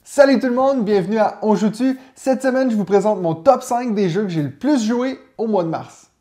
Salut tout le monde, bienvenue à On Joue-tu. Cette semaine, je vous présente mon top 5 des jeux que j'ai le plus joué au mois de mars.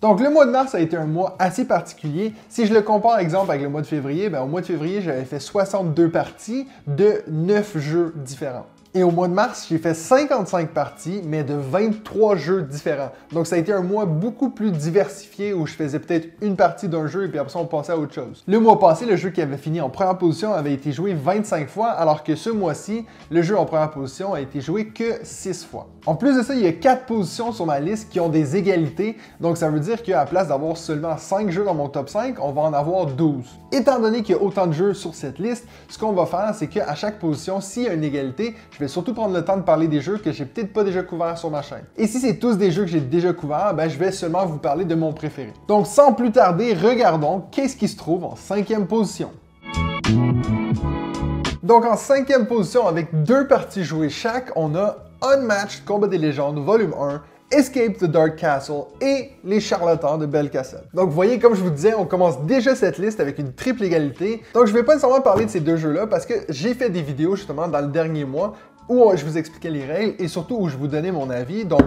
Donc le mois de mars a été un mois assez particulier. Si je le compare, exemple, avec le mois de février, au mois de février, j'avais fait 62 parties de 9 jeux différents. Et au mois de mars, j'ai fait 55 parties, mais de 23 jeux différents. Donc ça a été un mois beaucoup plus diversifié où je faisais peut-être une partie d'un jeu et puis après ça, on passait à autre chose. Le mois passé, le jeu qui avait fini en première position avait été joué 25 fois, alors que ce mois-ci, le jeu en première position a été joué que 6 fois. En plus de ça, il y a 4 positions sur ma liste qui ont des égalités. Donc ça veut dire qu'à la place d'avoir seulement 5 jeux dans mon top 5, on va en avoir 12. Étant donné qu'il y a autant de jeux sur cette liste, ce qu'on va faire, c'est qu'à chaque position, s'il y a une égalité, je vais surtout prendre le temps de parler des jeux que j'ai peut-être pas déjà couverts sur ma chaîne. Et si c'est tous des jeux que j'ai déjà couverts, je vais seulement vous parler de mon préféré. Donc sans plus tarder, regardons qu'est-ce qui se trouve en 5e position. Donc en 5e position, avec 2 parties jouées chaque, on a Unmatched Combat des légendes, volume 1, Escape the Dark Castle et Les Charlatans de Belkacem. Donc vous voyez, comme je vous disais, on commence déjà cette liste avec une triple égalité. Donc je ne vais pas nécessairement parler de ces deux jeux-là parce que j'ai fait des vidéos justement dans le dernier mois où je vous expliquais les règles et surtout où je vous donnais mon avis. Donc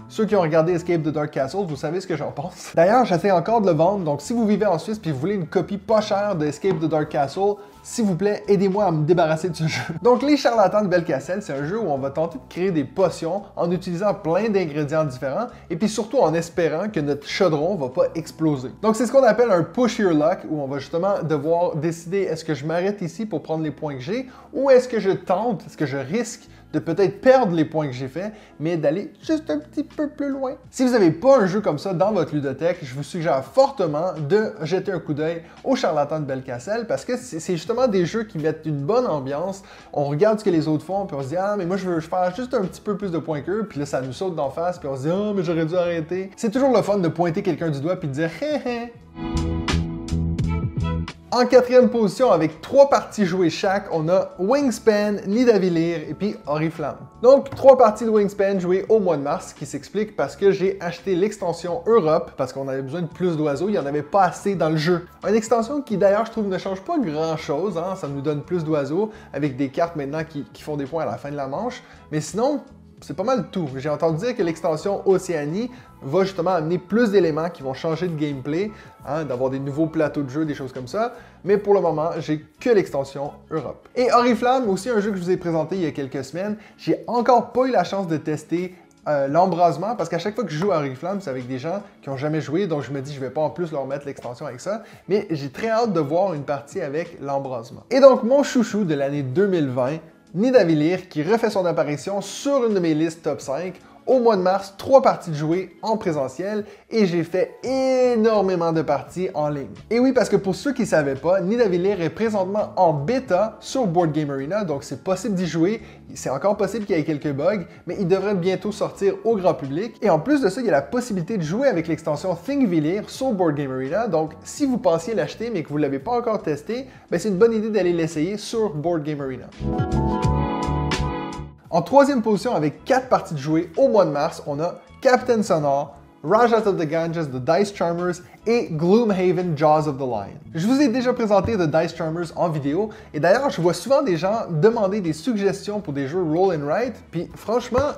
ceux qui ont regardé Escape the Dark Castle, vous savez ce que j'en pense. D'ailleurs, j'essaie encore de le vendre, donc si vous vivez en Suisse et vous voulez une copie pas chère de Escape the Dark Castle, s'il vous plaît, aidez-moi à me débarrasser de ce jeu. Donc, Les Charlatans de Belkacem, c'est un jeu où on va tenter de créer des potions en utilisant plein d'ingrédients différents et puis surtout en espérant que notre chaudron va pas exploser. Donc, c'est ce qu'on appelle un push your luck où on va justement devoir décider est-ce que je m'arrête ici pour prendre les points que j'ai ou est-ce que je tente, est-ce que je risque de peut-être perdre les points que j'ai faits, mais d'aller juste un petit peu plus loin. Si vous n'avez pas un jeu comme ça dans votre ludothèque, je vous suggère fortement de jeter un coup d'œil aux Charlatans de Belkacem parce que c'est justement des jeux qui mettent une bonne ambiance. On regarde ce que les autres font, puis on se dit « Ah, mais moi je veux faire juste un petit peu plus de points qu'eux », puis là ça nous saute d'en face, puis on se dit « Ah, mais j'aurais dû arrêter ». C'est toujours le fun de pointer quelqu'un du doigt puis de dire « Hé hé ». En 4e position, avec 3 parties jouées chaque, on a Wingspan, Nidavellir et puis Oriflamme. Donc, 3 parties de Wingspan jouées au mois de mars, qui s'explique parce que j'ai acheté l'extension Europe, parce qu'on avait besoin de plus d'oiseaux, il n'y en avait pas assez dans le jeu. Une extension qui d'ailleurs, je trouve, ne change pas grand-chose, ça nous donne plus d'oiseaux, avec des cartes maintenant qui font des points à la fin de la manche, mais sinon, c'est pas mal tout. J'ai entendu dire que l'extension Océanie va justement amener plus d'éléments qui vont changer de gameplay, d'avoir des nouveaux plateaux de jeu, des choses comme ça. Mais pour le moment, j'ai que l'extension Europe. Et Oriflamme, aussi un jeu que je vous ai présenté il y a quelques semaines, j'ai encore pas eu la chance de tester l'embrasement, parce qu'à chaque fois que je joue à Oriflamme, c'est avec des gens qui n'ont jamais joué, donc je me dis je vais pas en plus leur mettre l'extension avec ça, mais j'ai très hâte de voir une partie avec l'embrasement. Et donc mon chouchou de l'année 2020, Nidavellir, qui refait son apparition sur une de mes listes top 5. Au mois de mars, 3 parties de jouer en présentiel et j'ai fait énormément de parties en ligne. Et oui, parce que pour ceux qui ne savaient pas, Nidavellir est présentement en bêta sur Board Game Arena, donc c'est possible d'y jouer. C'est encore possible qu'il y ait quelques bugs, mais il devrait bientôt sortir au grand public. Et en plus de ça, il y a la possibilité de jouer avec l'extension Thinkvellir sur Board Game Arena. Donc, si vous pensiez l'acheter mais que vous ne l'avez pas encore testé, c'est une bonne idée d'aller l'essayer sur Board Game Arena. En 3e position, avec 4 parties de jouer au mois de mars, on a Captain Sonor, Rajas of the Ganges, The Dice Charmers et Gloomhaven, Jaws of the Lion. Je vous ai déjà présenté The Dice Charmers en vidéo et d'ailleurs, je vois souvent des gens demander des suggestions pour des jeux roll and write, puis franchement,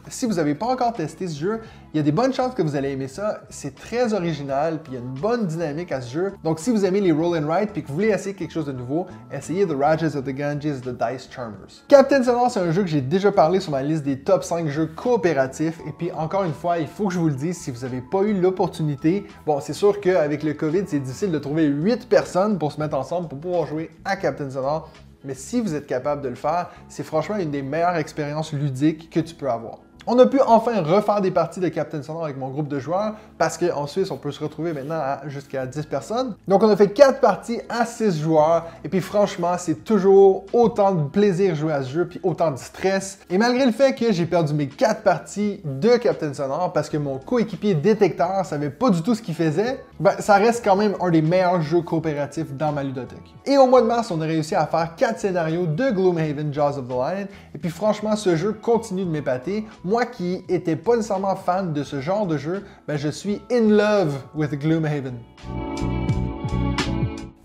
si vous n'avez pas encore testé ce jeu, il y a des bonnes chances que vous allez aimer ça. C'est très original, puis il y a une bonne dynamique à ce jeu. Donc si vous aimez les roll and write, puis que vous voulez essayer quelque chose de nouveau, essayez The Rajas of the Ganges, The Dice Charmers. Captain Sonor, c'est un jeu que j'ai déjà parlé sur ma liste des top 5 jeux coopératifs. Et puis encore une fois, il faut que je vous le dise, si vous n'avez pas eu l'opportunité, bon, c'est sûr qu'avec le COVID, c'est difficile de trouver 8 personnes pour se mettre ensemble pour pouvoir jouer à Captain Sonor. Mais si vous êtes capable de le faire, c'est franchement une des meilleures expériences ludiques que tu peux avoir. On a pu enfin refaire des parties de Captain Sonor avec mon groupe de joueurs parce qu'en Suisse, on peut se retrouver maintenant jusqu'à 10 personnes. Donc, on a fait 4 parties à 6 joueurs et puis franchement, c'est toujours autant de plaisir jouer à ce jeu puis autant de stress. Et malgré le fait que j'ai perdu mes 4 parties de Captain Sonor parce que mon coéquipier détecteur savait pas du tout ce qu'il faisait, ça reste quand même un des meilleurs jeux coopératifs dans ma ludothèque. Et au mois de mars, on a réussi à faire 4 scénarios de Gloomhaven, Jaws of the Lion et puis franchement, ce jeu continue de m'épater. moi qui n'étais pas nécessairement fan de ce genre de jeu, ben je suis in love with Gloomhaven.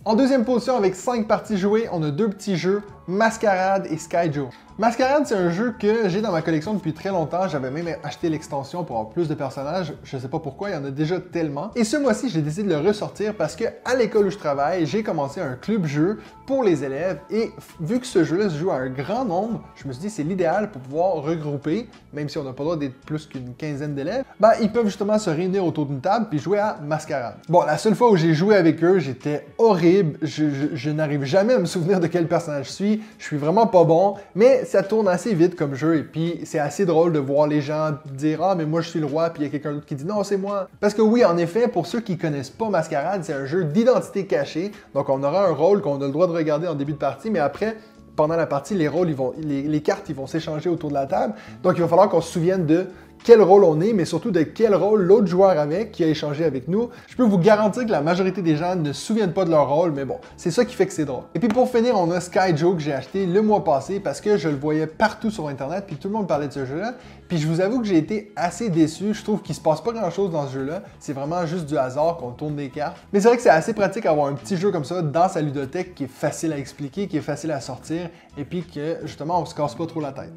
En deuxième position, avec 5 parties jouées, on a 2 petits jeux, Masquerade et Skyjo. Masquerade, c'est un jeu que j'ai dans ma collection depuis très longtemps. J'avais même acheté l'extension pour avoir plus de personnages. Je sais pas pourquoi, il y en a déjà tellement. Et ce mois-ci, j'ai décidé de le ressortir parce que à l'école où je travaille, j'ai commencé un club jeu pour les élèves. Et vu que ce jeu-là se joue à un grand nombre, je me suis dit c'est l'idéal pour pouvoir regrouper, même si on n'a pas le droit d'être plus qu'une quinzaine d'élèves, ben, ils peuvent justement se réunir autour d'une table puis jouer à Masquerade. Bon, la seule fois où j'ai joué avec eux, j'étais horrible. Je n'arrive jamais à me souvenir de quel personnage je suis. Je suis vraiment pas bon, mais ça tourne assez vite comme jeu et puis c'est assez drôle de voir les gens dire « Ah, mais moi je suis le roi » puis il y a quelqu'un d'autre qui dit « Non, c'est moi ». Parce que oui, en effet, pour ceux qui connaissent pas Masquerade, c'est un jeu d'identité cachée. Donc on aura un rôle qu'on a le droit de regarder en début de partie, mais après, pendant la partie, les rôles, les cartes, ils vont s'échanger autour de la table. Donc il va falloir qu'on se souvienne de quel rôle on est, mais surtout de quel rôle l'autre joueur avait, qui a échangé avec nous. Je peux vous garantir que la majorité des gens ne se souviennent pas de leur rôle, mais bon, c'est ça qui fait que c'est drôle. Et puis pour finir, on a Skyjo que j'ai acheté le mois passé parce que je le voyais partout sur Internet, puis tout le monde parlait de ce jeu-là. Puis je vous avoue que j'ai été assez déçu. Je trouve qu'il se passe pas grand-chose dans ce jeu-là. C'est vraiment juste du hasard qu'on tourne des cartes. Mais c'est vrai que c'est assez pratique d'avoir un petit jeu comme ça dans sa ludothèque qui est facile à expliquer, qui est facile à sortir, et puis que justement on se casse pas trop la tête.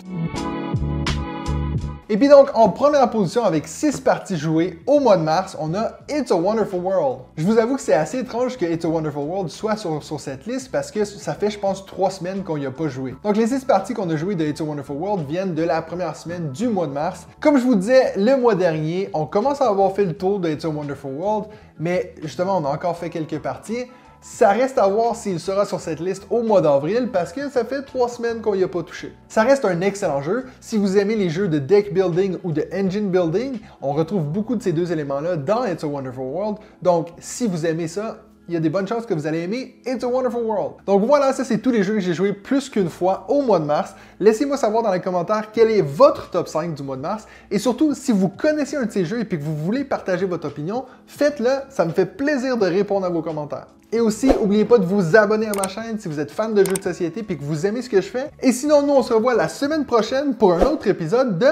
Et puis donc, en première position avec 6 parties jouées au mois de mars, on a It's a Wonderful World. Je vous avoue que c'est assez étrange que It's a Wonderful World soit sur cette liste parce que ça fait, je pense, 3 semaines qu'on n'y a pas joué. Donc les 6 parties qu'on a jouées de It's a Wonderful World viennent de la première semaine du mois de mars. Comme je vous disais, le mois dernier, on commence à avoir fait le tour de It's a Wonderful World, mais justement, on a encore fait quelques parties. Ça reste à voir s'il sera sur cette liste au mois d'avril parce que ça fait 3 semaines qu'on n'y a pas touché. Ça reste un excellent jeu. Si vous aimez les jeux de deck building ou de engine building, on retrouve beaucoup de ces deux éléments-là dans It's a Wonderful World. Donc, si vous aimez ça, il y a des bonnes chances que vous allez aimer It's a Wonderful World. Donc voilà, ça c'est tous les jeux que j'ai joués plus qu'une fois au mois de mars. Laissez-moi savoir dans les commentaires quel est votre top 5 du mois de mars. Et surtout, si vous connaissez un de ces jeux et que vous voulez partager votre opinion, faites-le, ça me fait plaisir de répondre à vos commentaires. Et aussi, n'oubliez pas de vous abonner à ma chaîne si vous êtes fan de jeux de société et que vous aimez ce que je fais. Et sinon, nous, on se revoit la semaine prochaine pour un autre épisode de